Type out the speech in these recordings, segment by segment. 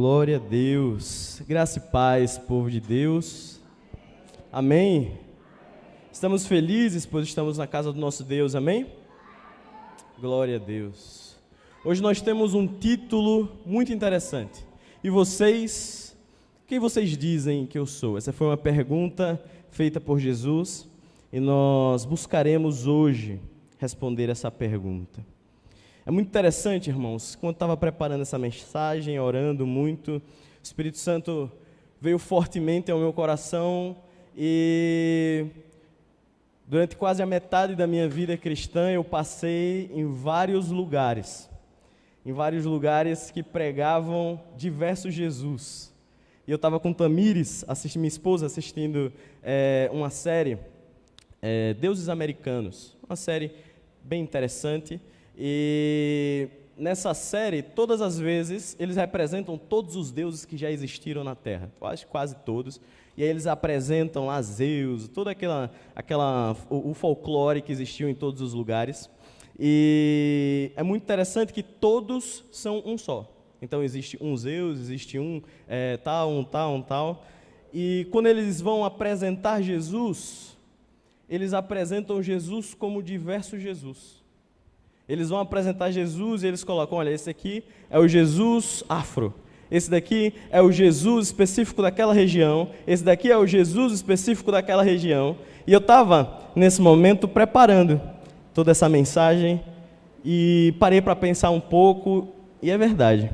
Glória a Deus, graça e paz, povo de Deus, amém? Estamos felizes, pois estamos na casa do nosso Deus, amém? Glória a Deus. Hoje nós temos um título muito interessante. E vocês, quem vocês dizem que eu sou? Essa foi uma pergunta feita por Jesus e nós buscaremos hoje responder essa pergunta. É muito interessante, irmãos, quando eu estava preparando essa mensagem, orando muito, o Espírito Santo veio fortemente ao meu coração e durante quase a metade da minha vida cristã eu passei em vários lugares que pregavam diversos Jesus. E eu estava com Tamires, minha esposa, assistindo uma série, Deuses Americanos, uma série bem interessante. E nessa série, todas as vezes, eles representam todos os deuses que já existiram na Terra, quase todos, e aí eles apresentam lá Zeus, toda o folclore que existiu em todos os lugares, e é muito interessante que todos são um só. Então existe um Zeus, existe um tal, e quando eles vão apresentar Jesus, eles apresentam Jesus como diversos Jesus. Eles vão apresentar Jesus e eles colocam, olha, esse aqui é o Jesus afro, esse daqui é o Jesus específico daquela região, esse daqui é o Jesus específico daquela região. E eu estava, nesse momento, preparando toda essa mensagem e parei para pensar um pouco, e é verdade.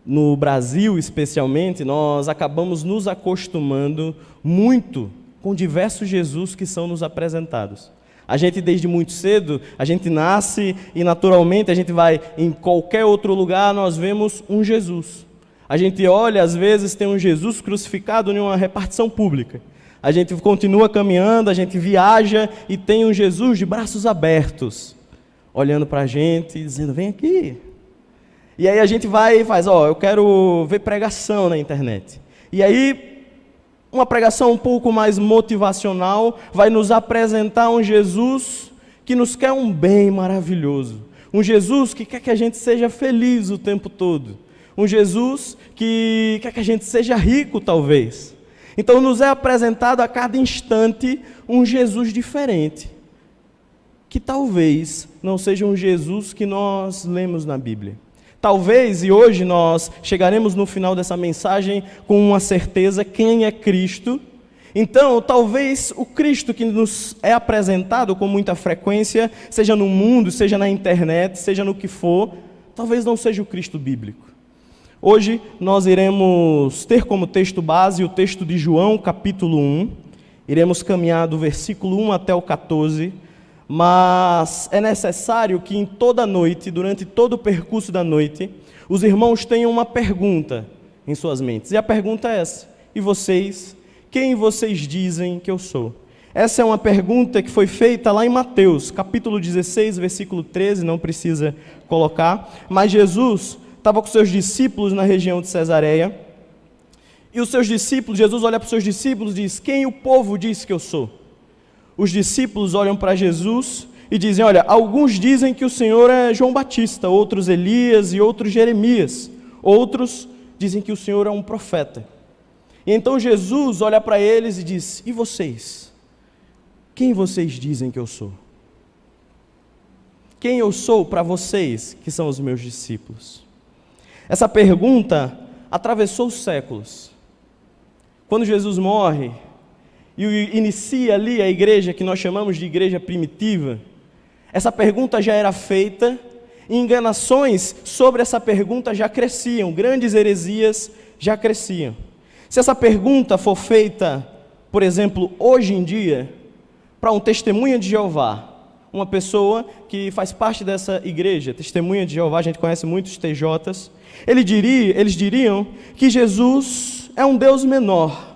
No Brasil, especialmente, nós acabamos nos acostumando muito com diversos Jesus que são nos apresentados. A gente, desde muito cedo, a gente nasce e naturalmente a gente vai em qualquer outro lugar, nós vemos um Jesus. A gente olha, às vezes tem um Jesus crucificado em uma repartição pública. A gente continua caminhando, a gente viaja e tem um Jesus de braços abertos, olhando para a gente e dizendo, vem aqui. E aí a gente vai e faz, eu quero ver pregação na internet. E aí, uma pregação um pouco mais motivacional vai nos apresentar um Jesus que nos quer um bem maravilhoso. Um Jesus que quer que a gente seja feliz o tempo todo. Um Jesus que quer que a gente seja rico, talvez. Então, nos é apresentado a cada instante um Jesus diferente, que talvez não seja um Jesus que nós lemos na Bíblia. Talvez, e hoje nós chegaremos no final dessa mensagem com uma certeza, quem é Cristo. Então, talvez o Cristo que nos é apresentado com muita frequência, seja no mundo, seja na internet, seja no que for, talvez não seja o Cristo bíblico. Hoje nós iremos ter como texto base o texto de João, capítulo 1. Iremos caminhar do versículo 1 até o 14. Mas é necessário que em toda noite, durante todo o percurso da noite, os irmãos tenham uma pergunta em suas mentes. E a pergunta é essa: e vocês? Quem vocês dizem que eu sou? Essa é uma pergunta que foi feita lá em Mateus, capítulo 16, versículo 13, não precisa colocar. Mas Jesus estava com seus discípulos na região de Cesareia. E os seus discípulos, Jesus olha para os seus discípulos e diz, quem o povo diz que eu sou? Os discípulos olham para Jesus e dizem, olha, alguns dizem que o Senhor é João Batista, outros Elias e outros Jeremias. Outros dizem que o Senhor é um profeta. E então Jesus olha para eles e diz, e vocês? Quem vocês dizem que eu sou? Quem eu sou para vocês, que são os meus discípulos? Essa pergunta atravessou os séculos. Quando Jesus morre e inicia ali a igreja que nós chamamos de igreja primitiva, essa pergunta já era feita, e enganações sobre essa pergunta já cresciam, grandes heresias já cresciam. Se essa pergunta for feita, por exemplo, hoje em dia, para um testemunha de Jeová, uma pessoa que faz parte dessa igreja, testemunha de Jeová, a gente conhece muitos TJs, eles diriam que Jesus é um Deus menor,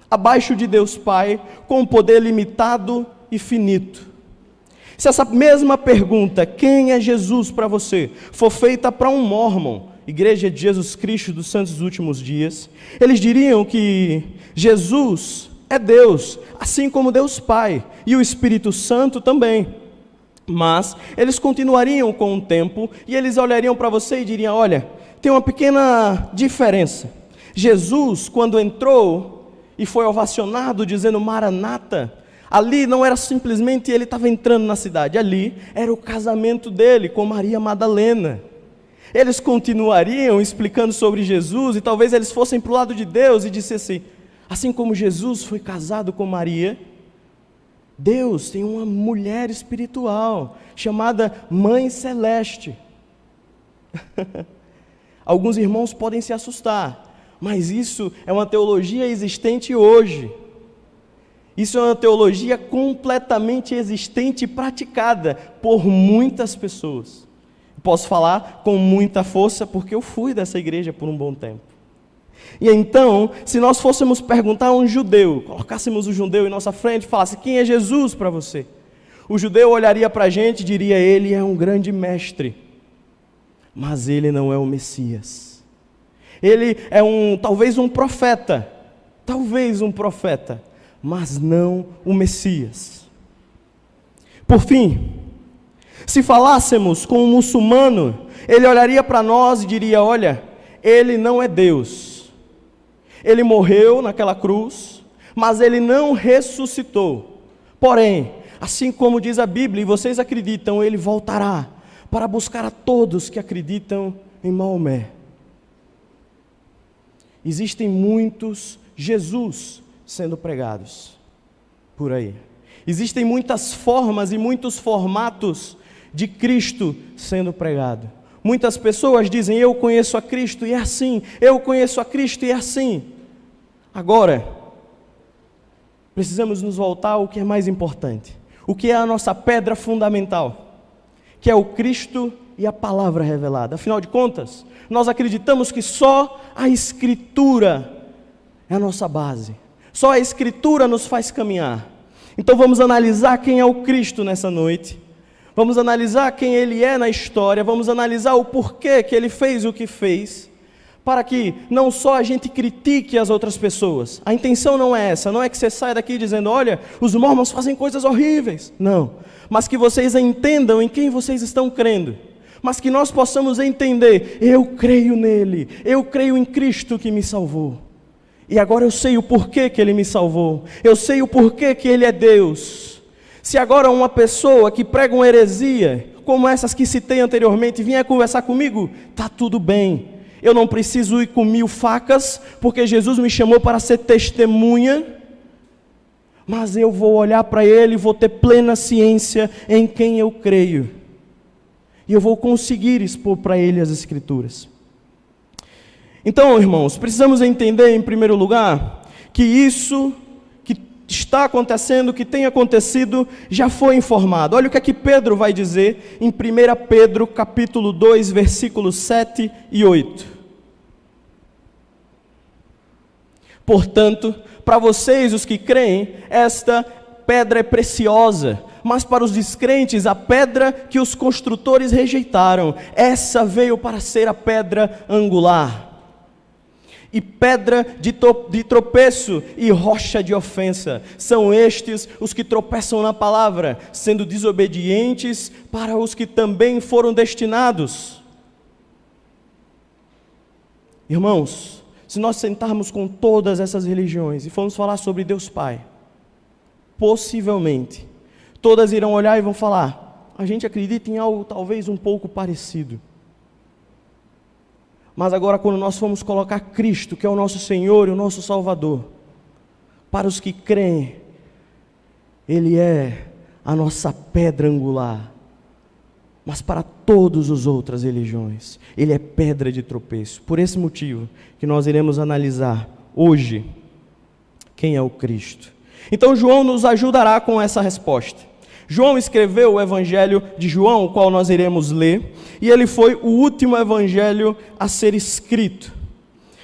abaixo de Deus Pai, com um poder limitado e finito. Se essa mesma pergunta, quem é Jesus para você, for feita para um Mórmon, Igreja de Jesus Cristo dos Santos dos Últimos Dias, eles diriam que Jesus é Deus, assim como Deus Pai, e o Espírito Santo também. Mas eles continuariam com o tempo, e eles olhariam para você e diriam, olha, tem uma pequena diferença. Jesus, quando entrou e foi ovacionado dizendo Maranata, ali não era simplesmente ele estava entrando na cidade, ali era o casamento dele com Maria Madalena. Eles continuariam explicando sobre Jesus e talvez eles fossem para o lado de Deus e dissessem, assim como Jesus foi casado com Maria, Deus tem uma mulher espiritual chamada Mãe Celeste. Alguns irmãos podem se assustar, mas isso é uma teologia existente hoje. Isso é uma teologia completamente existente e praticada por muitas pessoas. Posso falar com muita força porque eu fui dessa igreja por um bom tempo. E então, se nós fôssemos perguntar a um judeu, colocássemos o judeu em nossa frente e falasse, quem é Jesus para você? O judeu olharia para a gente e diria, ele é um grande mestre, mas ele não é o Messias. Ele é talvez um profeta, mas não o Messias. Por fim, se falássemos com um muçulmano, ele olharia para nós e diria, olha, ele não é Deus. Ele morreu naquela cruz, mas ele não ressuscitou. Porém, assim como diz a Bíblia, e vocês acreditam, ele voltará para buscar a todos que acreditam em Maomé. Existem muitos Jesus sendo pregados por aí. Existem muitas formas e muitos formatos de Cristo sendo pregado. Muitas pessoas dizem, eu conheço a Cristo e é assim, eu conheço a Cristo e é assim. Agora, precisamos nos voltar ao que é mais importante, o que é a nossa pedra fundamental, que é o Cristo e a palavra revelada. Afinal de contas, nós acreditamos que só a Escritura é a nossa base, só a Escritura nos faz caminhar. Então vamos analisar quem é o Cristo nessa noite. Vamos analisar quem Ele é na história, vamos analisar o porquê que Ele fez o que fez, para que não só a gente critique as outras pessoas. A intenção não é essa, não é que você saia daqui dizendo, olha, os mormons fazem coisas horríveis. Não, mas que vocês entendam em quem vocês estão crendo. Mas que nós possamos entender, eu creio nele, eu creio em Cristo que me salvou. E agora eu sei o porquê que Ele me salvou, eu sei o porquê que Ele é Deus. Se agora uma pessoa que prega uma heresia, como essas que citei anteriormente, vier conversar comigo, está tudo bem. Eu não preciso ir com 1000 facas, porque Jesus me chamou para ser testemunha, mas eu vou olhar para Ele e vou ter plena ciência em quem eu creio. E eu vou conseguir expor para Ele as Escrituras. Então, irmãos, precisamos entender em primeiro lugar, que isso está acontecendo, o que tem acontecido, já foi informado. Olha o que é que Pedro vai dizer em 1 Pedro capítulo 2, versículos 7 e 8. Portanto, para vocês, os que creem, esta pedra é preciosa, mas para os descrentes, a pedra que os construtores rejeitaram, essa veio para ser a pedra angular. E pedra de tropeço e rocha de ofensa. São estes os que tropeçam na palavra, sendo desobedientes para os que também foram destinados. Irmãos, se nós sentarmos com todas essas religiões e formos falar sobre Deus Pai, possivelmente, todas irão olhar e vão falar, a gente acredita em algo talvez um pouco parecido. Mas agora quando nós formos colocar Cristo, que é o nosso Senhor e o nosso Salvador, para os que creem, Ele é a nossa pedra angular. Mas para todas as outras religiões, Ele é pedra de tropeço. Por esse motivo que nós iremos analisar hoje quem é o Cristo. Então João nos ajudará com essa resposta. João escreveu o Evangelho de João, o qual nós iremos ler, e ele foi o último evangelho a ser escrito.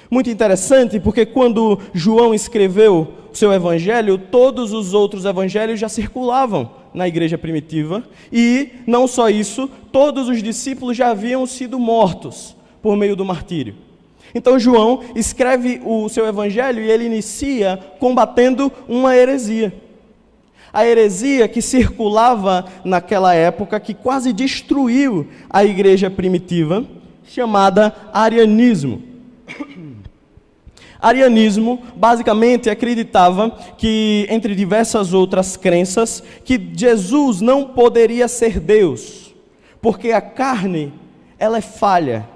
Muito interessante, porque quando João escreveu o seu evangelho, todos os outros evangelhos já circulavam na igreja primitiva, e não só isso, todos os discípulos já haviam sido mortos por meio do martírio. Então João escreve o seu evangelho e ele inicia combatendo uma heresia. A heresia que circulava naquela época, que quase destruiu a igreja primitiva, chamada arianismo. Arianismo basicamente acreditava que, entre diversas outras crenças, que Jesus não poderia ser Deus, porque a carne, ela é falha.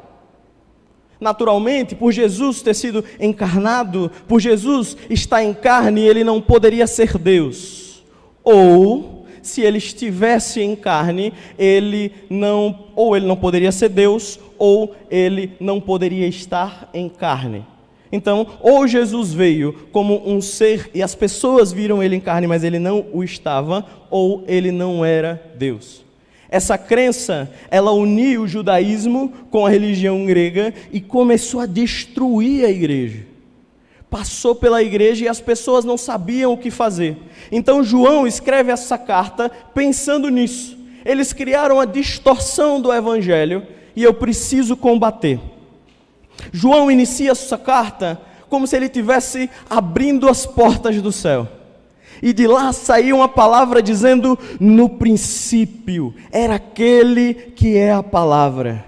Naturalmente, por Jesus ter sido encarnado, por Jesus estar em carne, ele não poderia ser Deus. Ou, se ele estivesse em carne, ele não poderia ser Deus, ou ele não poderia estar em carne. Então, ou Jesus veio como um ser e as pessoas viram ele em carne, mas ele não o estava, ou ele não era Deus. Essa crença, ela uniu o judaísmo com a religião grega e começou a destruir a igreja. Passou pela igreja e as pessoas não sabiam o que fazer. Então João escreve essa carta pensando nisso. Eles criaram a distorção do evangelho e eu preciso combater. João inicia essa carta como se ele estivesse abrindo as portas do céu. E de lá saiu uma palavra dizendo: no princípio era aquele que é a palavra.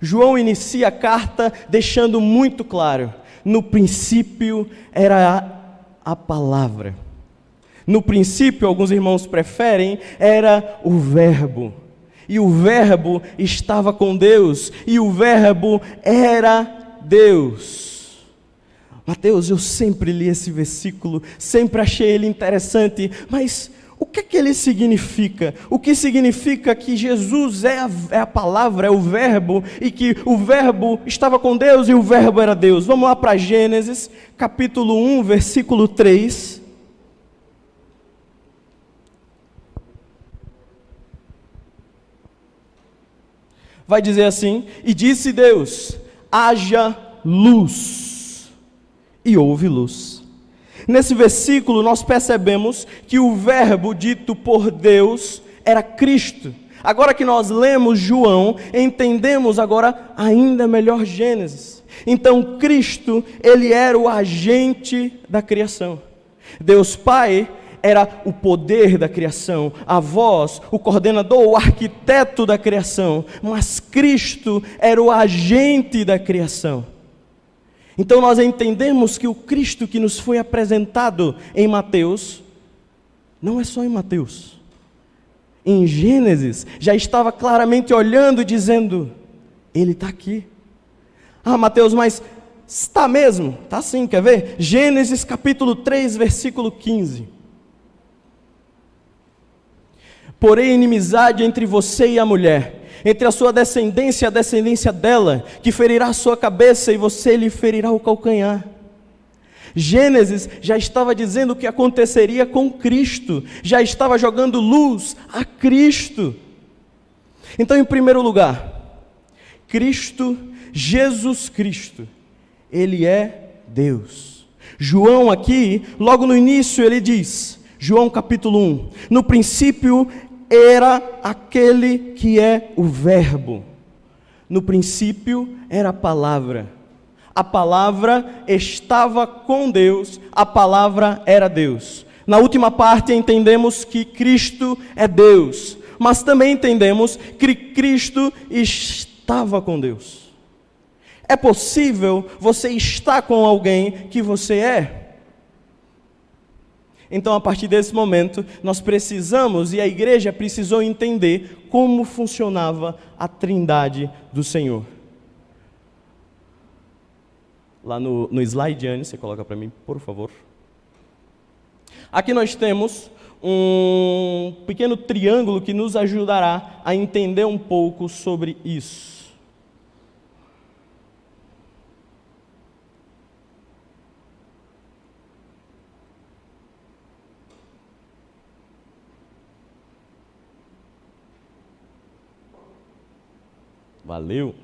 João inicia a carta deixando muito claro: no princípio era a palavra. No princípio, alguns irmãos preferem, era o verbo. E o verbo estava com Deus, e o verbo era Deus. Mateus, eu sempre li esse versículo, sempre achei ele interessante, mas o que é que ele significa? O que significa que Jesus é a palavra, é o verbo, e que o verbo estava com Deus e o verbo era Deus? Vamos lá para Gênesis, capítulo 1, versículo 3. Vai dizer assim: e disse Deus, haja luz. E houve luz. Nesse versículo nós percebemos que o verbo dito por Deus era Cristo. Agora que nós lemos João, entendemos agora ainda melhor Gênesis. Então Cristo, ele era o agente da criação. Deus Pai era o poder da criação, a voz, o coordenador, o arquiteto da criação, mas Cristo era o agente da criação. Então nós entendemos que o Cristo que nos foi apresentado em Mateus, não é só em Mateus. Em Gênesis, já estava claramente olhando e dizendo, ele está aqui. Ah, Mateus, mas está mesmo? Está sim, quer ver? Gênesis capítulo 3, versículo 15. Porém, inimizade entre você e a mulher, entre a sua descendência e a descendência dela, que ferirá a sua cabeça e você lhe ferirá o calcanhar. Gênesis já estava dizendo o que aconteceria com Cristo, já estava jogando luz a Cristo. Então, em primeiro lugar, Cristo, Jesus Cristo, Ele é Deus. João aqui, logo no início ele diz, João capítulo 1, no princípio era aquele que é o verbo. No princípio era a palavra. A palavra estava com Deus, a palavra era Deus. Na última parte entendemos que Cristo é Deus, mas também entendemos que Cristo estava com Deus. É possível você estar com alguém que você é? Então, a partir desse momento, nós precisamos, e a igreja precisou entender como funcionava a trindade do Senhor. Lá no slide, Anne, você coloca para mim, por favor. Aqui nós temos um pequeno triângulo que nos ajudará a entender um pouco sobre isso. Valeu!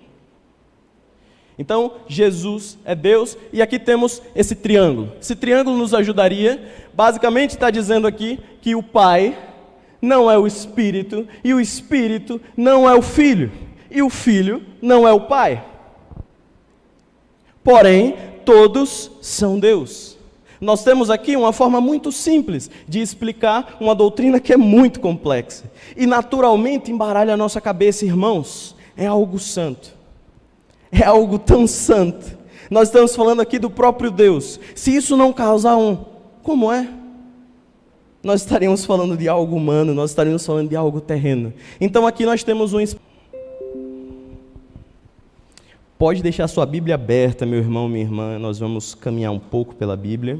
Então, Jesus é Deus, e aqui temos esse triângulo. Esse triângulo nos ajudaria, basicamente está dizendo aqui que o Pai não é o Espírito, e o Espírito não é o Filho, e o Filho não é o Pai. Porém, todos são Deus. Nós temos aqui uma forma muito simples de explicar uma doutrina que é muito complexa. E naturalmente embaralha a nossa cabeça, irmãos. É algo santo. é algo tão santo. Nós estamos falando aqui do próprio Deus. Se isso não causar como é? Nós estaríamos falando de algo humano, nós estaríamos falando de algo terreno. Então aqui nós temos Pode deixar sua Bíblia aberta, meu irmão, minha irmã, nós vamos caminhar um pouco pela Bíblia.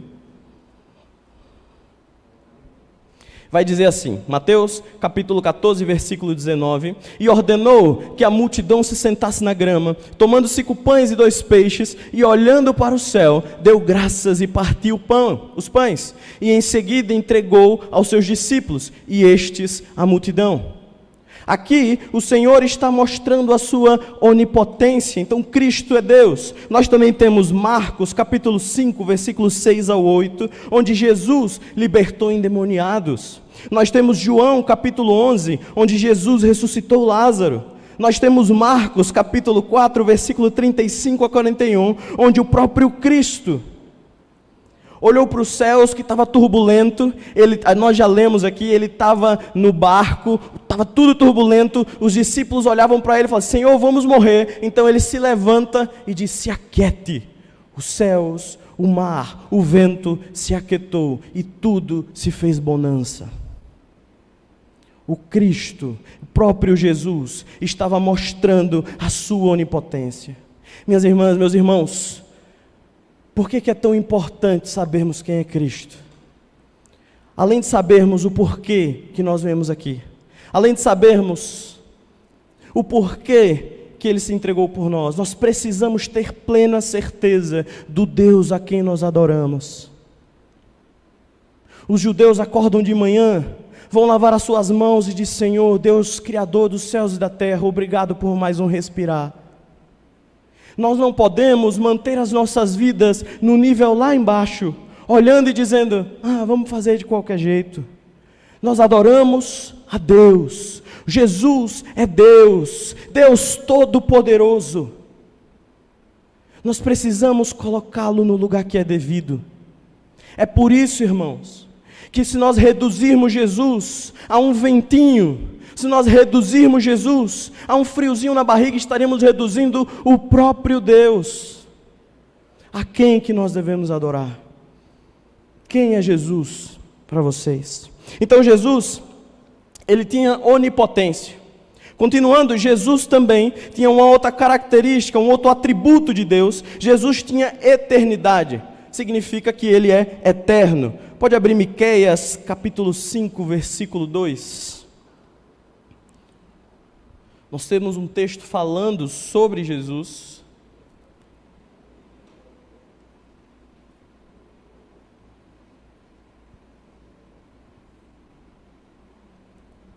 Vai dizer assim, Mateus capítulo 14, versículo 19, e ordenou que a multidão se sentasse na grama, tomando 5 pães e 2 peixes, e olhando para o céu, deu graças e partiu os pães, e em seguida entregou aos seus discípulos, e estes à multidão. Aqui o Senhor está mostrando a sua onipotência, então Cristo é Deus. Nós também temos Marcos capítulo 5, versículos 6 ao 8, onde Jesus libertou endemoniados. Nós temos João capítulo 11, onde Jesus ressuscitou Lázaro. Nós temos Marcos capítulo 4, versículo 35 a 41, onde o próprio Cristo olhou para os céus que estava turbulento, nós já lemos aqui, ele estava no barco, estava tudo turbulento, os discípulos olhavam para ele e falavam, Senhor, vamos morrer. Então ele se levanta e diz, se aquiete, os céus, o mar, o vento se aquietou e tudo se fez bonança. O Cristo, o próprio Jesus, estava mostrando a sua onipotência. Minhas irmãs, meus irmãos, por que é tão importante sabermos quem é Cristo? Além de sabermos o porquê que nós vemos aqui, além de sabermos o porquê que Ele se entregou por nós, nós precisamos ter plena certeza do Deus a quem nós adoramos. Os judeus acordam de manhã, vão lavar as suas mãos e dizem, Senhor, Deus Criador dos céus e da terra, obrigado por mais um respirar. Nós não podemos manter as nossas vidas no nível lá embaixo, olhando e dizendo, vamos fazer de qualquer jeito. Nós adoramos a Deus. Jesus é Deus, Deus Todo-Poderoso. Nós precisamos colocá-lo no lugar que é devido. É por isso, irmãos, que se nós reduzirmos Jesus a um ventinho, se nós reduzirmos Jesus a um friozinho na barriga, estaremos reduzindo o próprio Deus. A quem que nós devemos adorar? Quem é Jesus para vocês? Então Jesus, ele tinha onipotência. Continuando, Jesus também tinha uma outra característica, um outro atributo de Deus. Jesus tinha eternidade. Significa que ele é eterno. Pode abrir Miqueias capítulo 5, versículo 2. Nós temos um texto falando sobre Jesus.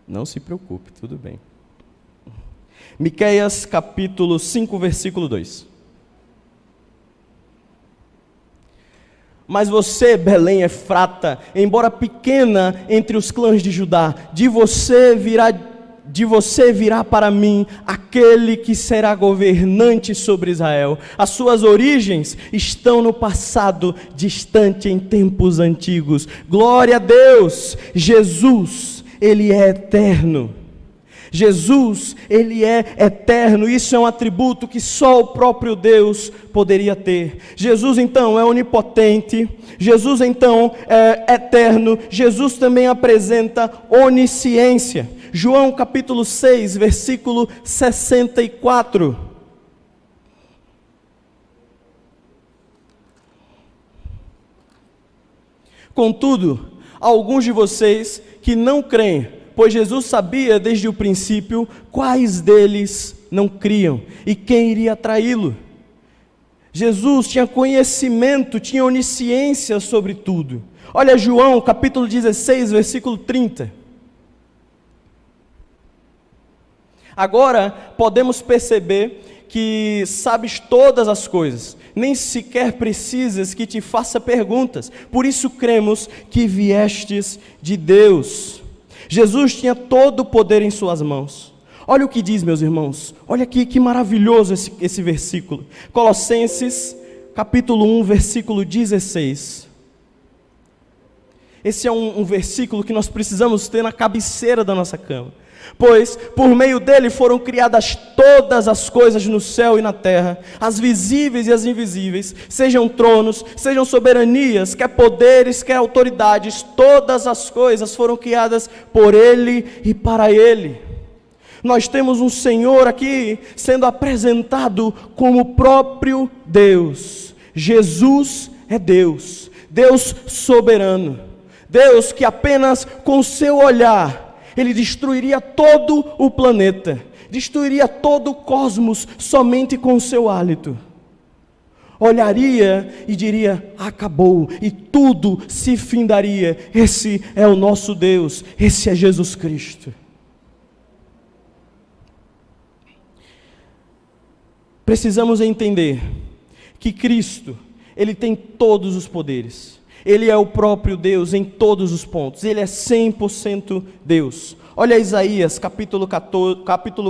Não se preocupe, tudo bem. Miqueias capítulo 5, versículo 2. Mas você, Belém Efrata, embora pequena entre os clãs de Judá, de você virá para mim aquele que será governante sobre Israel. As suas origens estão no passado, distante em tempos antigos. Glória a Deus! Jesus, Ele é eterno. Jesus, Ele é eterno. Isso é um atributo que só o próprio Deus poderia ter. Jesus então é onipotente, Jesus então é eterno, Jesus também apresenta onisciência. João capítulo 6, versículo 64. Contudo, há alguns de vocês que não creem, pois Jesus sabia desde o princípio quais deles não criam e quem iria traí-lo. Jesus tinha conhecimento, tinha onisciência sobre tudo. Olha João capítulo 16, versículo 30. Agora podemos perceber que sabes todas as coisas, nem sequer precisas que te faça perguntas, por isso cremos que viestes de Deus. Jesus tinha todo o poder em suas mãos. Olha o que diz, meus irmãos, olha aqui que maravilhoso esse versículo. Colossenses capítulo 1, versículo 16. Esse é um versículo que nós precisamos ter na cabeceira da nossa cama. Pois por meio dele foram criadas todas as coisas no céu e na terra, as visíveis e as invisíveis, sejam tronos, sejam soberanias, quer poderes, quer autoridades, todas as coisas foram criadas por ele e para ele. Nós temos um Senhor aqui sendo apresentado como o próprio Deus. Jesus é Deus, Deus soberano, Deus que apenas com o seu olhar Ele destruiria todo o planeta, destruiria todo o cosmos somente com o seu hálito. Olharia e diria: acabou, e tudo se findaria. Esse é o nosso Deus, esse é Jesus Cristo. Precisamos entender que Cristo, Ele tem todos os poderes. Ele é o próprio Deus em todos os pontos. Ele é 100% Deus. Olha Isaías, capítulo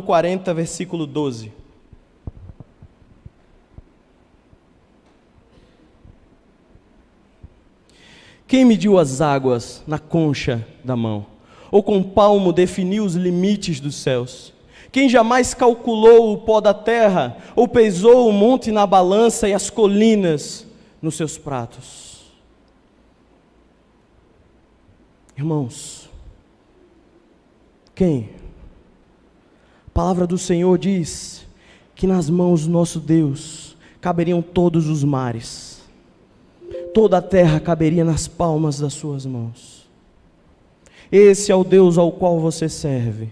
40, versículo 12. Quem mediu as águas na concha da mão? Ou com palmo definiu os limites dos céus? Quem jamais calculou o pó da terra? Ou pesou o monte na balança e as colinas nos seus pratos? Irmãos, quem? A palavra do Senhor diz que nas mãos do nosso Deus caberiam todos os mares, toda a terra caberia nas palmas das suas mãos. Esse é o Deus ao qual você serve.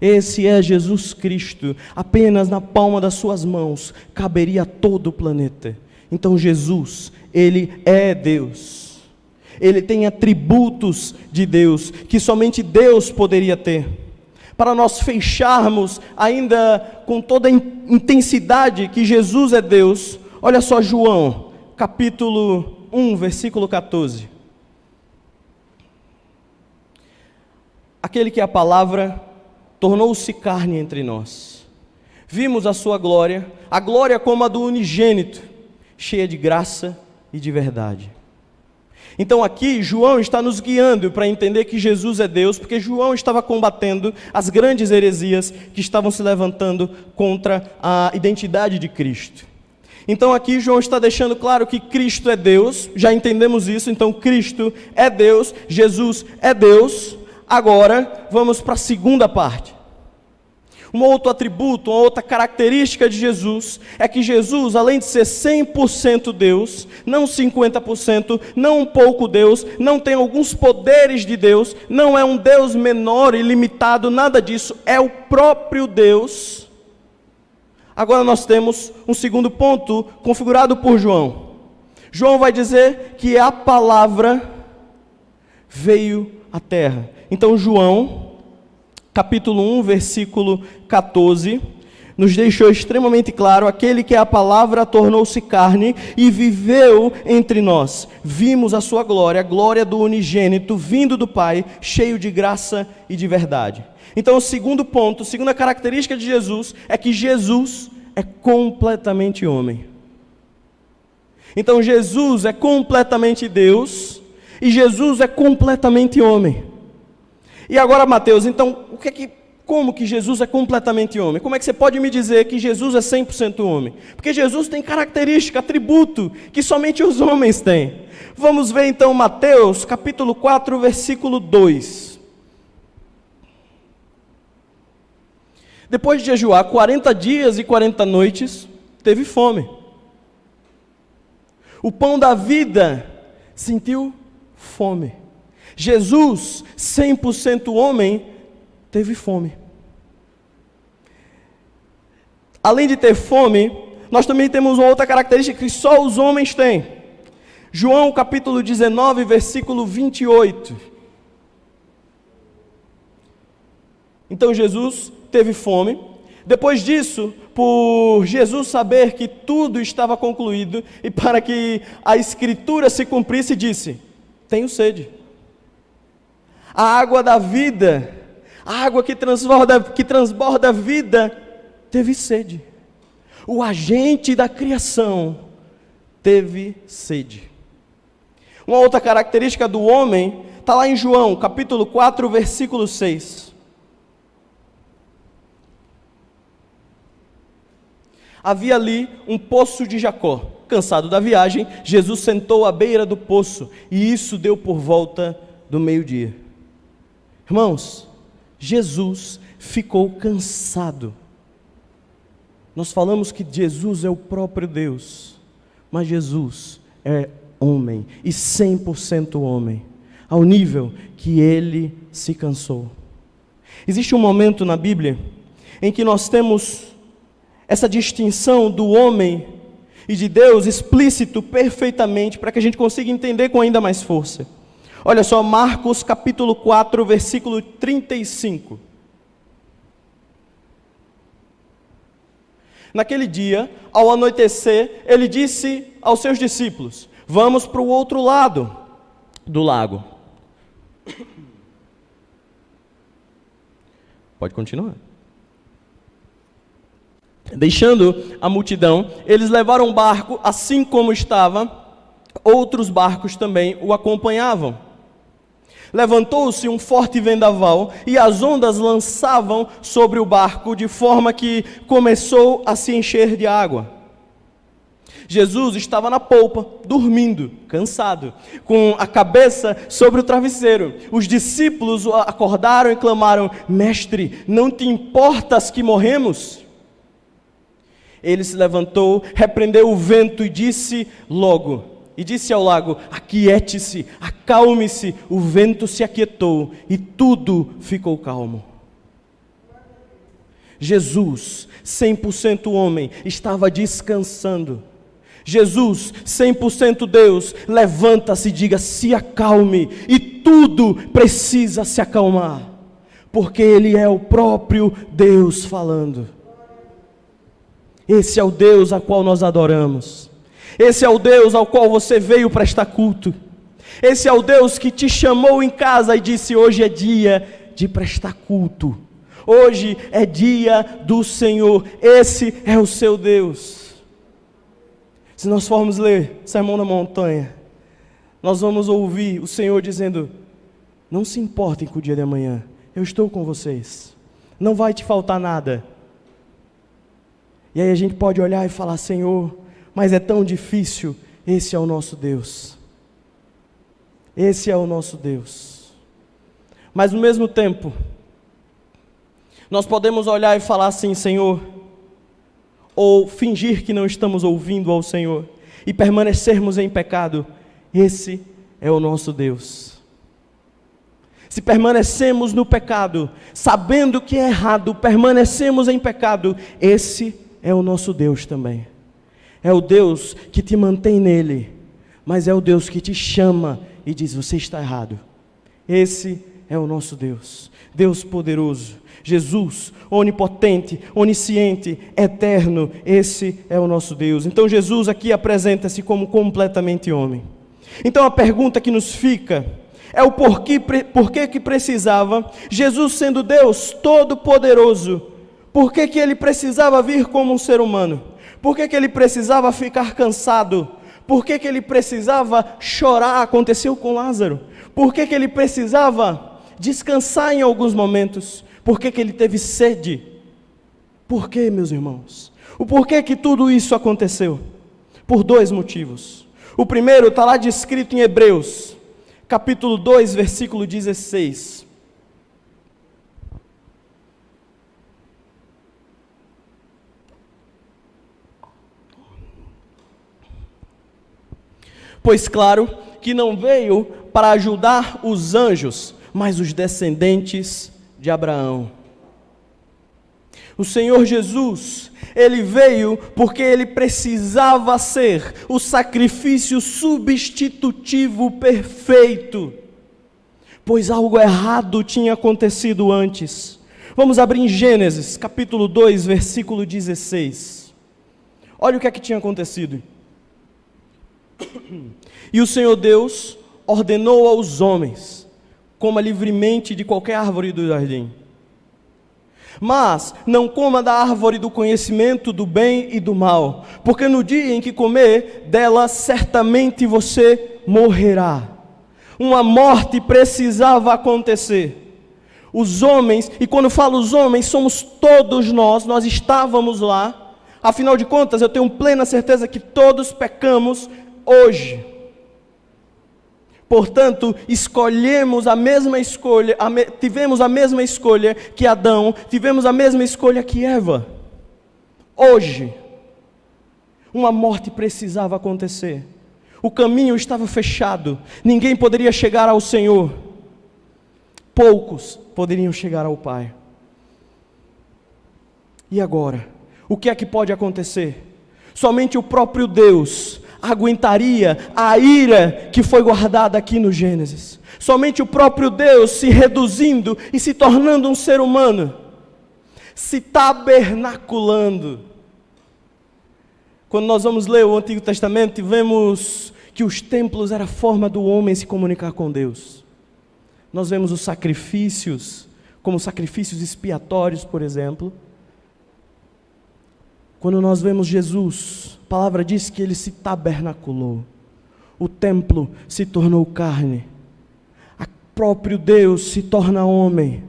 Esse é Jesus Cristo. Apenas na palma das suas mãos caberia todo o planeta. Então Jesus, Ele é Deus. Ele tem atributos de Deus, que somente Deus poderia ter. Para nós fecharmos ainda com toda a intensidade que Jesus é Deus, olha só João, capítulo 1, versículo 14. Aquele que é a palavra tornou-se carne entre nós. Vimos a sua glória, a glória como a do unigênito, cheia de graça e de verdade. Então aqui João está nos guiando para entender que Jesus é Deus, porque João estava combatendo as grandes heresias que estavam se levantando contra a identidade de Cristo. Então aqui João está deixando claro que Cristo é Deus, já entendemos isso, então Cristo é Deus, Jesus é Deus. Agora vamos para a segunda parte. Um outro atributo, uma outra característica de Jesus, é que Jesus, além de ser 100% Deus, não 50%, não um pouco Deus, não tem alguns poderes de Deus, não é um Deus menor e limitado, nada disso, é o próprio Deus. Agora nós temos um segundo ponto, configurado por João. João vai dizer que a palavra veio à terra. Então João, capítulo 1, versículo 14, nos deixou extremamente claro: aquele que é a palavra tornou-se carne e viveu entre nós. Vimos a sua glória, a glória do unigênito, vindo do Pai, cheio de graça e de verdade. Então o segundo ponto, a segunda característica de Jesus, é que Jesus é completamente homem. Então Jesus é completamente Deus e Jesus é completamente homem. E agora, Mateus, então, como que Jesus é completamente homem? Como é que você pode me dizer que Jesus é 100% homem? Porque Jesus tem característica, atributo, que somente os homens têm. Vamos ver então Mateus, capítulo 4, versículo 2. Depois de jejuar 40 dias e 40 noites, teve fome. O pão da vida sentiu fome. Jesus, 100% homem, teve fome. Além de ter fome, nós também temos uma outra característica que só os homens têm. João capítulo 19, versículo 28. Então Jesus teve fome. Depois disso, por Jesus saber que tudo estava concluído e para que a Escritura se cumprisse, disse: tenho sede. A água da vida, a água que transborda a vida, teve sede. O agente da criação teve sede. Uma outra característica do homem está lá em João, capítulo 4, versículo 6. Havia ali um poço de Jacó. Cansado da viagem, Jesus sentou à beira do poço, e isso deu por volta do meio-dia. Irmãos, Jesus ficou cansado. Nós falamos que Jesus é o próprio Deus, mas Jesus é homem, e 100% homem, ao nível que ele se cansou. Existe um momento na Bíblia em que nós temos essa distinção do homem e de Deus explícito perfeitamente, para que a gente consiga entender com ainda mais força. Olha só, Marcos capítulo 4, versículo 35. Naquele dia, ao anoitecer, ele disse aos seus discípulos: vamos para o outro lado do lago. Pode continuar. Deixando a multidão, eles levaram o barco assim como estava, outros barcos também o acompanhavam. Levantou-se um forte vendaval e as ondas lançavam sobre o barco, de forma que começou a se encher de água. Jesus estava na polpa, dormindo, cansado, com a cabeça sobre o travesseiro. Os discípulos acordaram e clamaram: Mestre, não te importas que morremos? Ele se levantou, repreendeu o vento e disse ao lago: aquiete-se, acalme-se. O vento se aquietou e tudo ficou calmo. Jesus, 100% homem, estava descansando. Jesus, 100% Deus, levanta-se e diga: se acalme, e tudo precisa se acalmar, porque Ele é o próprio Deus falando. Esse é o Deus a qual nós adoramos. Esse é o Deus ao qual você veio prestar culto. Esse é o Deus que te chamou em casa e disse: hoje é dia de prestar culto. Hoje é dia do Senhor. Esse é o seu Deus. Se nós formos ler Sermão da Montanha, nós vamos ouvir o Senhor dizendo: não se importem com o dia de amanhã, eu estou com vocês, não vai te faltar nada. E aí a gente pode olhar e falar: Senhor, mas é tão difícil. Esse é o nosso Deus. Esse é o nosso Deus. Mas no mesmo tempo, nós podemos olhar e falar assim: Senhor, ou fingir que não estamos ouvindo ao Senhor e permanecermos em pecado. Esse é o nosso Deus. Se permanecemos no pecado, sabendo que é errado, permanecemos em pecado, esse é o nosso Deus também. É o Deus que te mantém nele, mas é o Deus que te chama e diz: você está errado. Esse é o nosso Deus, Deus poderoso, Jesus, onipotente, onisciente, eterno. Esse é o nosso Deus. Então Jesus aqui apresenta-se como completamente homem. Então a pergunta que nos fica é o porquê que precisava, Jesus sendo Deus todo-poderoso, por que ele precisava vir como um ser humano? Por que ele precisava ficar cansado? Por que ele precisava chorar? Aconteceu com Lázaro. Por que ele precisava descansar em alguns momentos? Por que ele teve sede? Por que, meus irmãos? O porquê que tudo isso aconteceu? Por dois motivos. O primeiro está lá descrito em Hebreus, capítulo 2, versículo 16. Pois claro que não veio para ajudar os anjos, mas os descendentes de Abraão. O Senhor Jesus, Ele veio porque Ele precisava ser o sacrifício substitutivo perfeito, pois algo errado tinha acontecido antes. Vamos abrir em Gênesis, capítulo 2, versículo 16. Olha o que é que tinha acontecido. E o Senhor Deus ordenou aos homens: coma livremente de qualquer árvore do jardim, mas não coma da árvore do conhecimento do bem e do mal, porque no dia em que comer dela, certamente você morrerá. Uma morte precisava acontecer. Os homens, e quando falo os homens, somos todos nós estávamos lá, Afinal de contas, eu tenho plena certeza que todos pecamos hoje. Portanto, escolhemos a mesma escolha, tivemos a mesma escolha que Adão, tivemos a mesma escolha que Eva. Hoje, uma morte precisava acontecer. O caminho estava fechado, ninguém poderia chegar ao Senhor. Poucos poderiam chegar ao Pai. E agora? O que é que pode acontecer? Somente o próprio Deus aguentaria a ira que foi guardada aqui no Gênesis. Somente o próprio Deus se reduzindo e se tornando um ser humano, se tabernaculando. Quando nós vamos ler o Antigo Testamento, vemos que os templos eram a forma do homem se comunicar com Deus. Nós vemos os sacrifícios, como sacrifícios expiatórios, por exemplo. Quando nós vemos Jesus, a palavra diz que ele se tabernaculou. O templo se tornou carne. O próprio Deus se torna homem.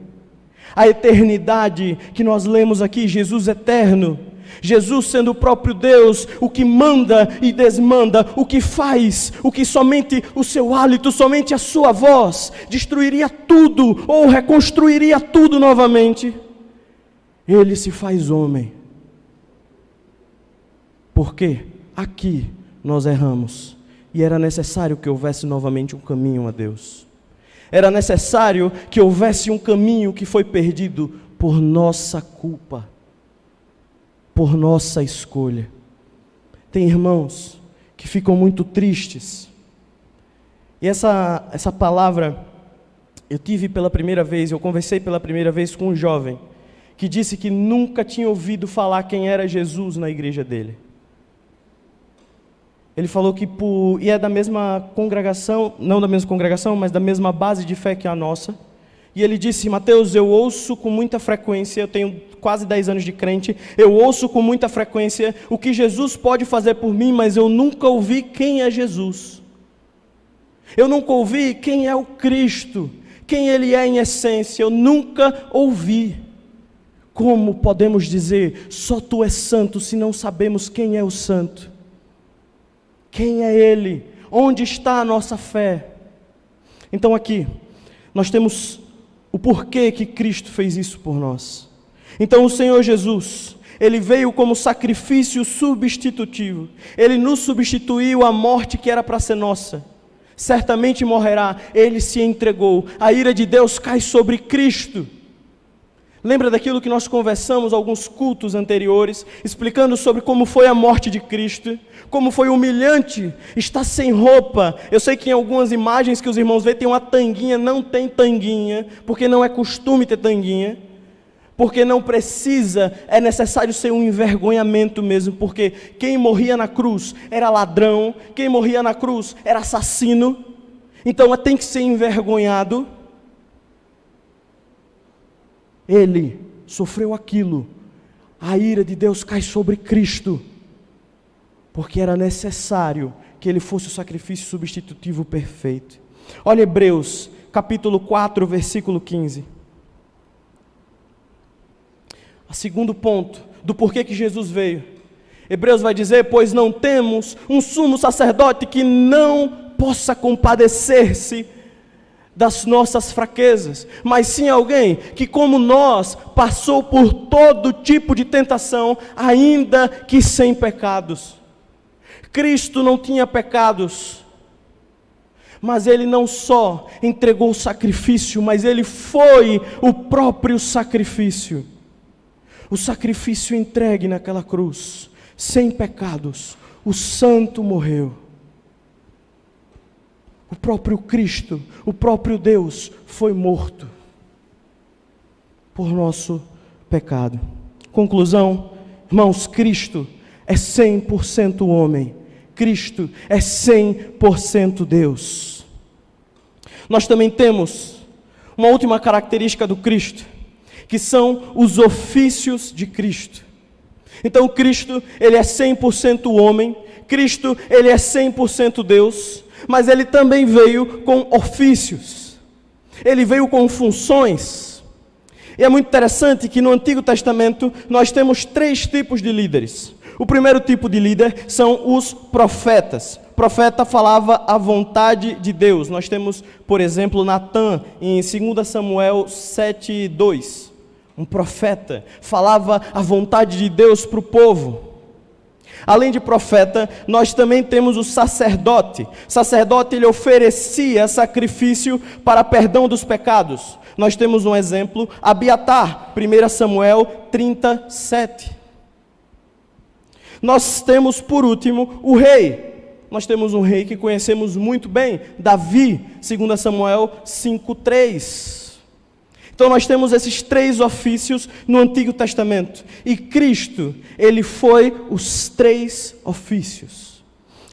A eternidade que nós lemos aqui, Jesus eterno, Jesus sendo o próprio Deus, o que manda e desmanda, o que faz, o que somente o seu hálito, somente a sua voz, destruiria tudo ou reconstruiria tudo novamente. Ele se faz homem. Porque aqui nós erramos e era necessário que houvesse novamente um caminho a Deus. Era necessário que houvesse um caminho que foi perdido por nossa culpa, por nossa escolha. Tem irmãos que ficam muito tristes. E essa palavra eu tive pela primeira vez, eu conversei pela primeira vez com um jovem que disse que nunca tinha ouvido falar quem era Jesus na igreja dele. Ele falou que e é da mesma congregação, não da mesma congregação, mas da mesma base de fé que a nossa. E ele disse: Mateus, eu ouço com muita frequência, eu tenho quase 10 anos de crente, eu ouço com muita frequência o que Jesus pode fazer por mim, mas eu nunca ouvi quem é Jesus. Eu nunca ouvi quem é o Cristo, quem Ele é em essência, eu nunca ouvi. Como podemos dizer, só Tu és santo, se não sabemos quem é o santo? Quem é Ele? Onde está a nossa fé? Então aqui, nós temos o porquê que Cristo fez isso por nós. Então o Senhor Jesus, Ele veio como sacrifício substitutivo. Ele nos substituiu à morte que era para ser nossa. Certamente morrerá, Ele se entregou. A ira de Deus cai sobre Cristo. Lembra daquilo que nós conversamos alguns cultos anteriores, explicando sobre como foi a morte de Cristo, como foi humilhante estar sem roupa. Eu sei que em algumas imagens que os irmãos veem tem uma tanguinha, não tem tanguinha, porque não é costume ter tanguinha, porque não precisa, é necessário ser um envergonhamento mesmo, porque quem morria na cruz era ladrão, quem morria na cruz era assassino, então tem que ser envergonhado. Ele sofreu aquilo, a ira de Deus cai sobre Cristo, porque era necessário que Ele fosse o sacrifício substitutivo perfeito. Olha Hebreus, capítulo 4, versículo 15. O segundo ponto, do porquê que Jesus veio. Hebreus vai dizer: pois não temos um sumo sacerdote que não possa compadecer-se das nossas fraquezas, mas sim alguém que, como nós, passou por todo tipo de tentação, ainda que sem pecados. Cristo não tinha pecados, mas Ele não só entregou o sacrifício, mas Ele foi o próprio sacrifício. O sacrifício entregue naquela cruz, sem pecados, o santo morreu. O próprio Cristo, o próprio Deus foi morto por nosso pecado. Conclusão, irmãos, Cristo é 100% homem, Cristo é 100% Deus. Nós também temos uma última característica do Cristo, que são os ofícios de Cristo. Então Cristo, Ele é 100% homem, Cristo, Ele é 100% Deus, mas Ele também veio com ofícios, Ele veio com funções. E é muito interessante que no Antigo Testamento nós temos 3 tipos de líderes. O primeiro tipo de líder são os profetas. O profeta falava a vontade de Deus. Nós temos, por exemplo, Natã, em 2 Samuel 7:2. Um profeta falava a vontade de Deus para o povo. Além de profeta, nós também temos o sacerdote. O sacerdote, ele oferecia sacrifício para perdão dos pecados. Nós temos um exemplo, Abiatar, 1 Samuel 37. Nós temos, por último, o rei. Nós temos um rei que conhecemos muito bem, Davi, 2 Samuel 5:3. Então nós temos esses 3 ofícios no Antigo Testamento. E Cristo, ele foi os 3 ofícios.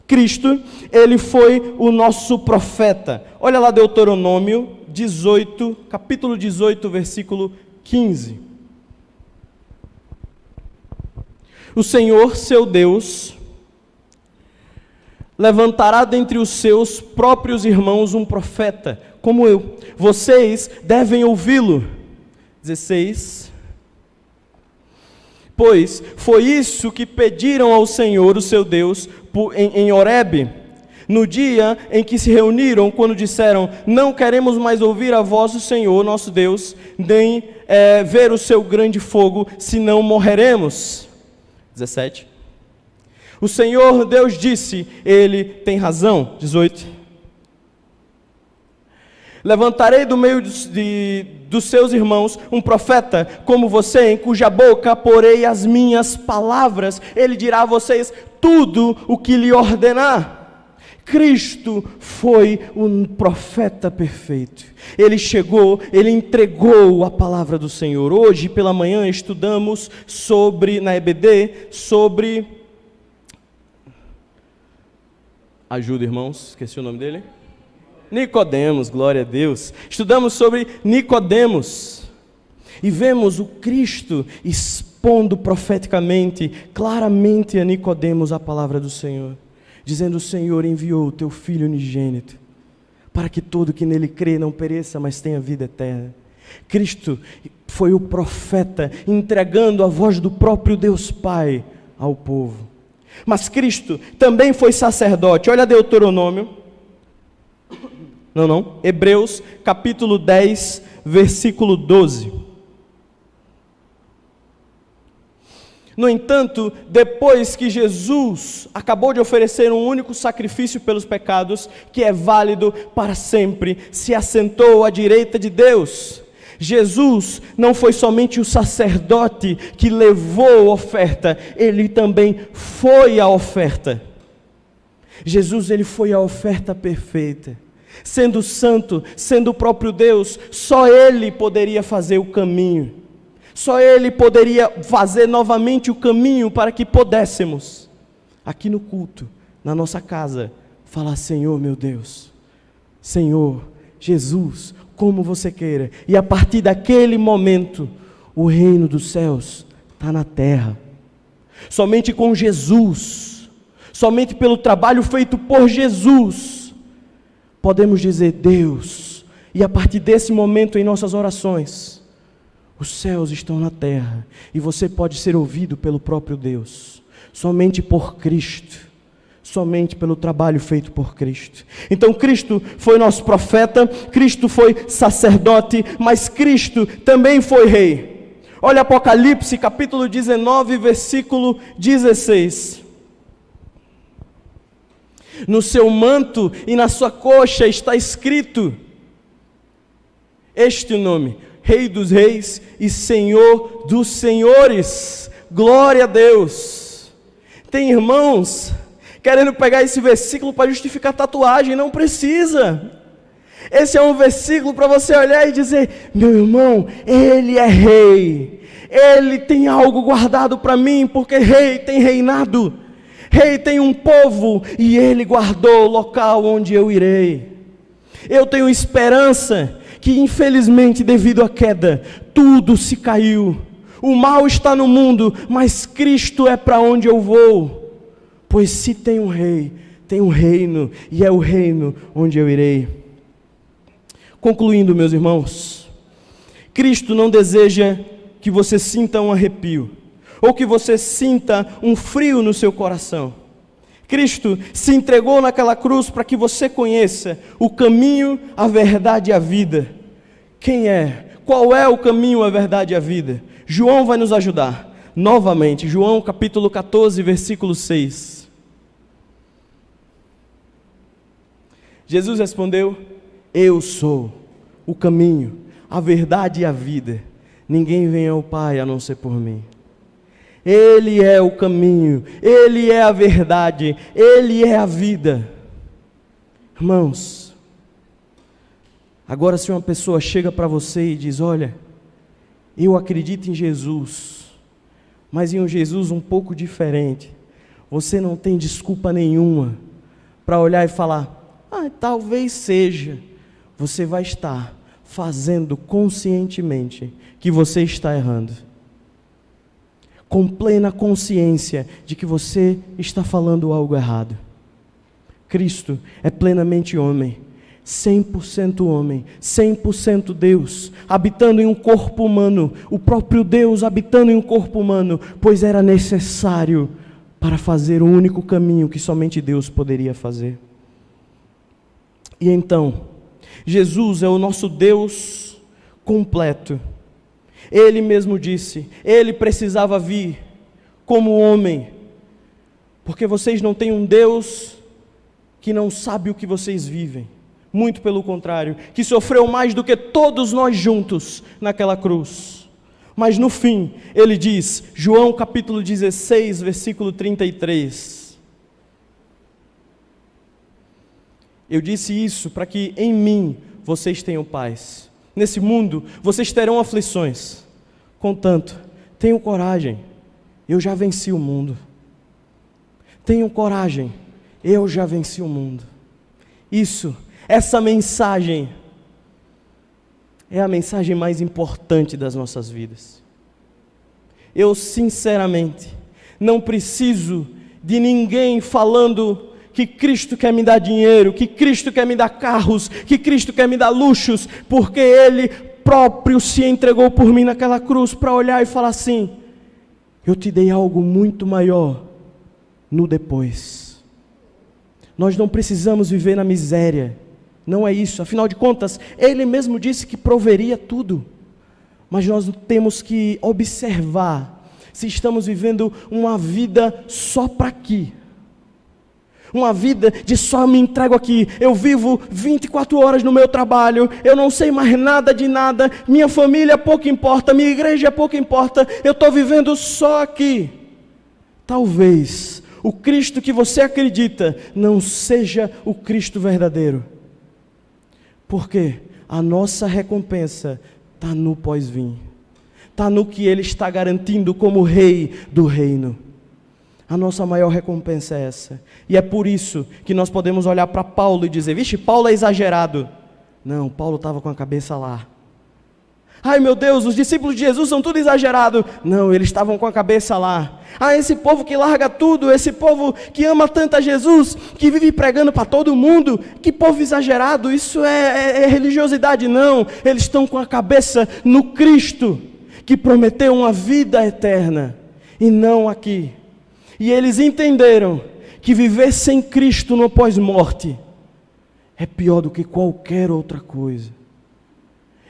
Cristo, ele foi o nosso profeta. Olha lá Deuteronômio 18, capítulo 18, versículo 15. O Senhor, seu Deus, levantará dentre os seus próprios irmãos um profeta, como eu. Vocês devem ouvi-lo. 16. Pois foi isso que pediram ao Senhor, o seu Deus, em Horebe, no dia em que se reuniram, quando disseram: não queremos mais ouvir a voz do Senhor, nosso Deus, nem ver o seu grande fogo, senão morreremos. 17. O Senhor Deus disse, ele tem razão. 18. Levantarei do meio dos seus irmãos um profeta como você, em cuja boca porei as minhas palavras. Ele dirá a vocês tudo o que lhe ordenar. Cristo foi um profeta perfeito. Ele chegou, ele entregou a palavra do Senhor. Hoje pela manhã estudamos na EBD, sobre... Ajuda, irmãos, esqueci o nome dele. Nicodemos, glória a Deus. Estudamos sobre Nicodemos. E vemos o Cristo expondo profeticamente, claramente a Nicodemos a palavra do Senhor. Dizendo: o Senhor enviou o teu Filho unigênito, para que todo que nele crê não pereça, mas tenha vida eterna. Cristo foi o profeta, entregando a voz do próprio Deus Pai ao povo. Mas Cristo também foi sacerdote. Olha Deuteronômio. Hebreus, capítulo 10, versículo 12. No entanto, depois que Jesus acabou de oferecer um único sacrifício pelos pecados, que é válido para sempre, se assentou à direita de Deus. Jesus não foi somente o sacerdote que levou a oferta, ele também foi a oferta. Jesus, ele foi a oferta perfeita. Sendo santo, sendo o próprio Deus, só ele poderia fazer o caminho. Só ele poderia fazer novamente o caminho para que pudéssemos, aqui no culto, na nossa casa, falar: Senhor meu Deus, Senhor Jesus, como você queira. E a partir daquele momento, o reino dos céus está na terra. Somente com Jesus, somente pelo trabalho feito por Jesus, podemos dizer: Deus. E a partir desse momento em nossas orações, os céus estão na terra, e você pode ser ouvido pelo próprio Deus, somente por Cristo, somente pelo trabalho feito por Cristo. Então Cristo foi nosso profeta, Cristo foi sacerdote, mas Cristo também foi rei. Olha Apocalipse, capítulo 19, versículo 16. No seu manto e na sua coxa está escrito este nome: Rei dos Reis e Senhor dos Senhores. Glória a Deus. Tem irmãos querendo pegar esse versículo para justificar tatuagem. Não precisa. Esse é um versículo para você olhar e dizer: meu irmão, ele é rei, ele tem algo guardado para mim, porque rei tem reinado, rei tem um povo, e ele guardou o local onde eu irei. Eu tenho esperança que, infelizmente, devido à queda, tudo se caiu. O mal está no mundo, mas Cristo é para onde eu vou. Pois se tem um rei, tem um reino, e é o reino onde eu irei. Concluindo, meus irmãos, Cristo não deseja que você sinta um arrepio, ou que você sinta um frio no seu coração. Cristo se entregou naquela cruz para que você conheça o caminho, a verdade e a vida. Quem é? Qual é o caminho, a verdade e a vida? João vai nos ajudar. Novamente, João capítulo 14, versículo 6. Jesus respondeu: eu sou o caminho, a verdade e a vida. Ninguém vem ao Pai a não ser por mim. Ele é o caminho, Ele é a verdade, Ele é a vida. Irmãos, agora se uma pessoa chega para você e diz: olha, eu acredito em Jesus, mas em um Jesus um pouco diferente, você não tem desculpa nenhuma para olhar e falar: talvez seja. Você vai estar fazendo conscientemente que você está errando, com plena consciência de que você está falando algo errado. Cristo é plenamente homem, 100% homem, 100% Deus, habitando em um corpo humano, o próprio Deus habitando em um corpo humano, pois era necessário para fazer o único caminho que somente Deus poderia fazer. E então, Jesus é o nosso Deus completo. Ele mesmo disse, Ele precisava vir como homem, porque vocês não têm um Deus que não sabe o que vocês vivem, muito pelo contrário, que sofreu mais do que todos nós juntos naquela cruz. Mas no fim, Ele diz, João capítulo 16, versículo 33, eu disse isso para que em mim vocês tenham paz. Nesse mundo vocês terão aflições, contanto, tenham coragem, eu já venci o mundo. Tenham coragem, eu já venci o mundo. Essa mensagem é a mensagem mais importante das nossas vidas. Eu sinceramente não preciso de ninguém falando que Cristo quer me dar dinheiro, que Cristo quer me dar carros, que Cristo quer me dar luxos, porque Ele próprio se entregou por mim naquela cruz para olhar e falar assim: eu te dei algo muito maior no depois. Nós não precisamos viver na miséria, não é isso, afinal de contas, Ele mesmo disse que proveria tudo, mas nós temos que observar se estamos vivendo uma vida só para aqui, uma vida de só me entrego aqui, eu vivo 24 horas no meu trabalho, eu não sei mais nada de nada, minha família pouco importa, minha igreja pouco importa, eu estou vivendo só aqui. Talvez o Cristo que você acredita não seja o Cristo verdadeiro, porque a nossa recompensa está no pós-vim, está no que Ele está garantindo como Rei do reino. A nossa maior recompensa é essa. E é por isso que nós podemos olhar para Paulo e dizer: vixe, Paulo é exagerado. Não, Paulo estava com a cabeça lá. Ai meu Deus, os discípulos de Jesus são tudo exagerado. Não, eles estavam com a cabeça lá. Esse povo que larga tudo, esse povo que ama tanto a Jesus, que vive pregando para todo mundo, que povo exagerado, isso é religiosidade. Não, eles estão com a cabeça no Cristo, que prometeu uma vida eterna, e não aqui. E eles entenderam que viver sem Cristo no pós-morte é pior do que qualquer outra coisa.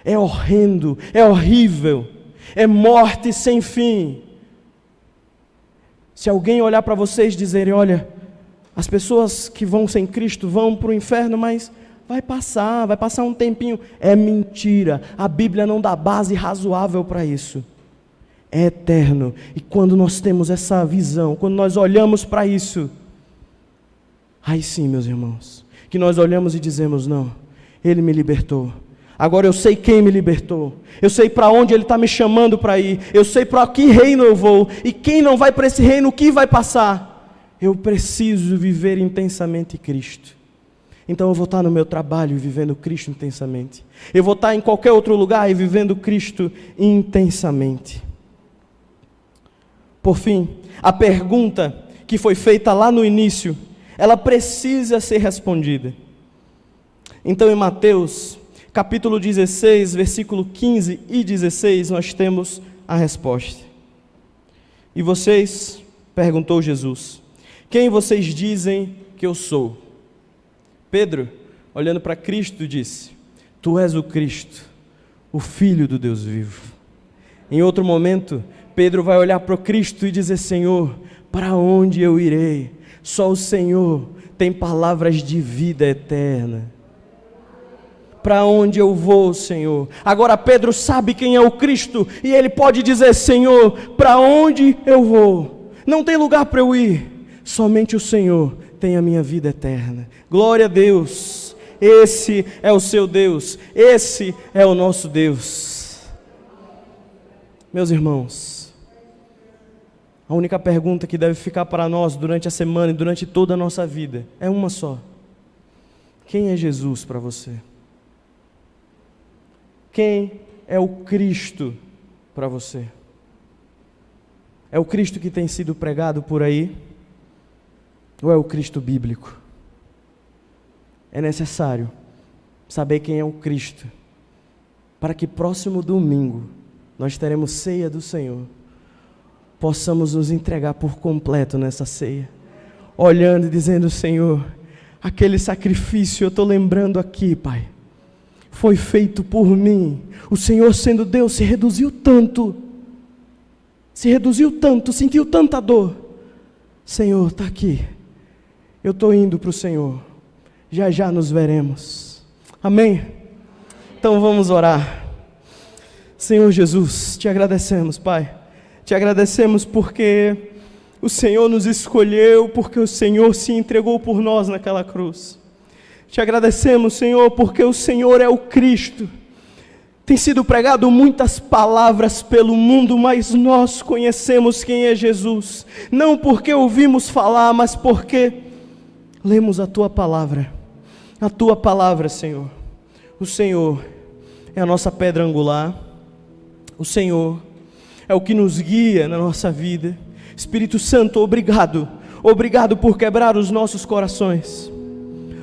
É horrendo, é horrível, é morte sem fim. Se alguém olhar para vocês e dizer: olha, as pessoas que vão sem Cristo vão para o inferno, mas vai passar um tempinho. É mentira, a Bíblia não dá base razoável para isso. É eterno. E quando nós temos essa visão, quando nós olhamos para isso, aí sim, meus irmãos, que nós olhamos e dizemos: não, Ele me libertou, agora eu sei quem me libertou, eu sei para onde Ele está me chamando para ir, eu sei para que reino eu vou, e quem não vai para esse reino, o que vai passar? Eu preciso viver intensamente Cristo. Então eu vou estar no meu trabalho vivendo Cristo intensamente, eu vou estar em qualquer outro lugar e vivendo Cristo intensamente. Por fim, a pergunta que foi feita lá no início, ela precisa ser respondida. Então em Mateus, capítulo 16, versículo 15 e 16, nós temos a resposta. E vocês, perguntou Jesus, quem vocês dizem que eu sou? Pedro, olhando para Cristo, disse, tu és o Cristo, o Filho do Deus vivo. Em outro momento, Pedro vai olhar para o Cristo e dizer, Senhor, para onde eu irei? Só o Senhor tem palavras de vida eterna. Para onde eu vou, Senhor? Agora Pedro sabe quem é o Cristo e ele pode dizer, Senhor, para onde eu vou? Não tem lugar para eu ir, somente o Senhor tem a minha vida eterna. Glória a Deus, esse é o seu Deus, esse é o nosso Deus. Meus irmãos, a única pergunta que deve ficar para nós durante a semana e durante toda a nossa vida é uma só: quem é Jesus para você? Quem é o Cristo para você? É o Cristo que tem sido pregado por aí? Ou é o Cristo bíblico? É necessário saber quem é o Cristo, para que próximo domingo nós teremos ceia do Senhor, possamos nos entregar por completo nessa ceia, olhando e dizendo, Senhor, aquele sacrifício, eu estou lembrando aqui, Pai, foi feito por mim. O Senhor, sendo Deus, se reduziu tanto, sentiu tanta dor. Senhor, está aqui, eu estou indo para o Senhor, já já nos veremos, amém? Então vamos orar. Senhor Jesus, te agradecemos, Pai, te agradecemos porque o Senhor nos escolheu, porque o Senhor se entregou por nós naquela cruz. Te agradecemos, Senhor, porque o Senhor é o Cristo. Tem sido pregado muitas palavras pelo mundo, mas nós conhecemos quem é Jesus, não porque ouvimos falar, mas porque lemos a Tua palavra, Senhor. O Senhor é a nossa pedra angular, o Senhor é o que nos guia na nossa vida. Espírito Santo, obrigado por quebrar os nossos corações.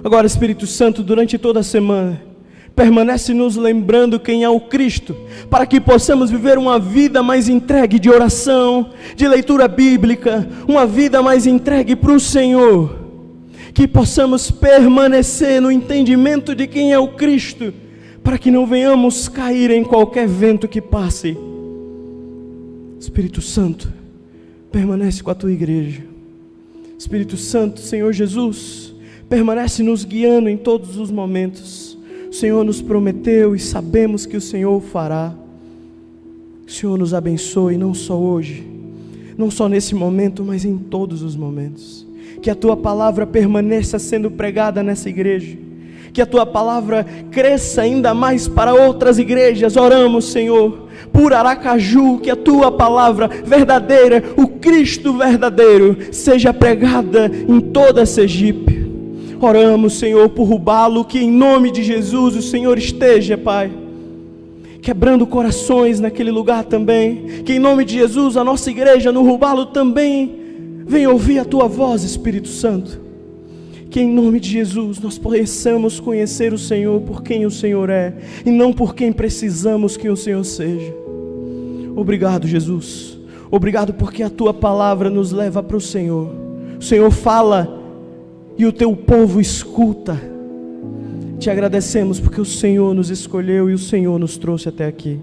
Agora, Espírito Santo, durante toda a semana, permanece nos lembrando quem é o Cristo, para que possamos viver uma vida mais entregue de oração, de leitura bíblica, uma vida mais entregue para o Senhor, que possamos permanecer no entendimento de quem é o Cristo, para que não venhamos cair em qualquer vento que passe. Espírito Santo, permanece com a Tua igreja. Espírito Santo, Senhor Jesus, permanece nos guiando em todos os momentos. O Senhor nos prometeu e sabemos que o Senhor o fará. Que o Senhor nos abençoe, não só hoje, não só nesse momento, mas em todos os momentos. Que a Tua palavra permaneça sendo pregada nessa igreja. Que a Tua palavra cresça ainda mais para outras igrejas. Oramos, Senhor, por Aracaju, que a Tua palavra verdadeira, o Cristo verdadeiro, seja pregada em toda Sergipe. Oramos, Senhor, por Rubalo, que em nome de Jesus o Senhor esteja, Pai, quebrando corações naquele lugar também. Que em nome de Jesus a nossa igreja no Rubalo também venha ouvir a Tua voz, Espírito Santo. Que em nome de Jesus nós possamos conhecer o Senhor por quem o Senhor é, e não por quem precisamos que o Senhor seja. Obrigado, Jesus. Obrigado porque a Tua palavra nos leva para o Senhor. O Senhor fala e o Teu povo escuta. Te agradecemos porque o Senhor nos escolheu e o Senhor nos trouxe até aqui.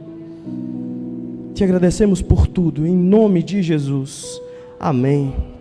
Te agradecemos por tudo, em nome de Jesus. Amém.